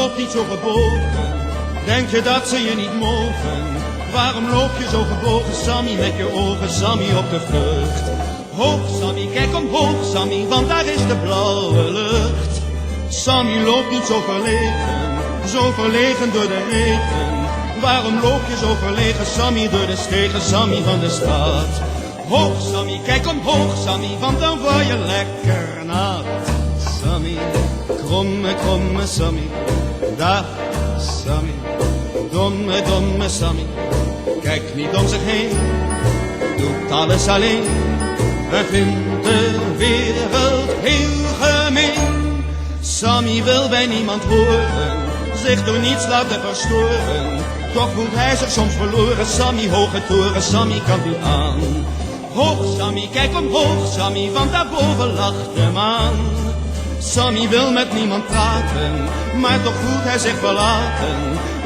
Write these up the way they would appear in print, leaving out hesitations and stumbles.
loop niet zo gebogen? Denk je dat ze je niet mogen? Waarom loop je zo gebogen, Sammy, met je ogen, Sammy, op de vlucht? Hoog, Sammy, kijk omhoog, Sammy, want daar is de blauwe lucht. Sammy, loop niet zo verlegen door de regen. Waarom loop je zo verlegen, Sammy, door de stegen, Sammy, van de stad? Hoog, Sammy, kijk omhoog, Sammy, want dan word je lekker nat. Sammy, kromme, kromme Sammy, dag Sammy, domme, domme Sammy. Kijk niet om zich heen, doet alles alleen. Hij vindt de wereld heel gemeen. Sammy wil bij niemand horen, zich door niets laten verstoren. Toch voelt hij zich soms verloren, Sammy, hoge toren, Sammy kan niet aan. Hoog, Sammy, kijk omhoog, Sammy, want daarboven lacht de maan. Sammy wil met niemand praten, maar toch voelt hij zich verlaten.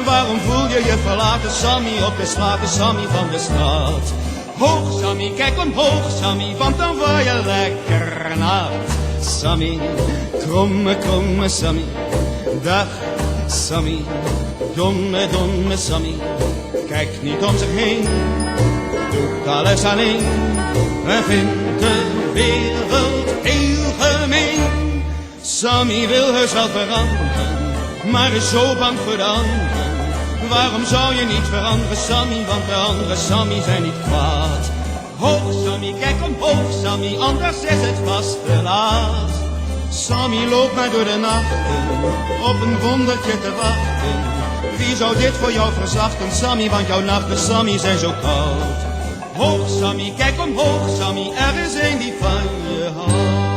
Waarom voel je je verlaten, Sammy, op de slapen, Sammy, van de straat? Hoog, Sammy, kijk omhoog, Sammy, want dan word je lekker nat. Sammy, kromme, kromme Sammy, dag Sammy, domme, domme Sammy. Kijkt niet om zich heen, doet alles alleen. Hij vindt de wereld heel gemeen. Sammy wil heus wel veranderen, maar is zo bang voor de anderen. Waarom zou je niet veranderen, Sammy, want de andere Sammy zijn niet kwaad. Hoog, Sammy, kijk omhoog, Sammy, anders is het vast te laat. Sammy loopt maar door de nachten, op een wondertje te wachten. Wie zou dit voor jou verzachten, Sammy, want jouw nachten, Sammy, zijn zo koud. Hoog, Sammy, kijk omhoog, Sammy, er is een die van je houdt.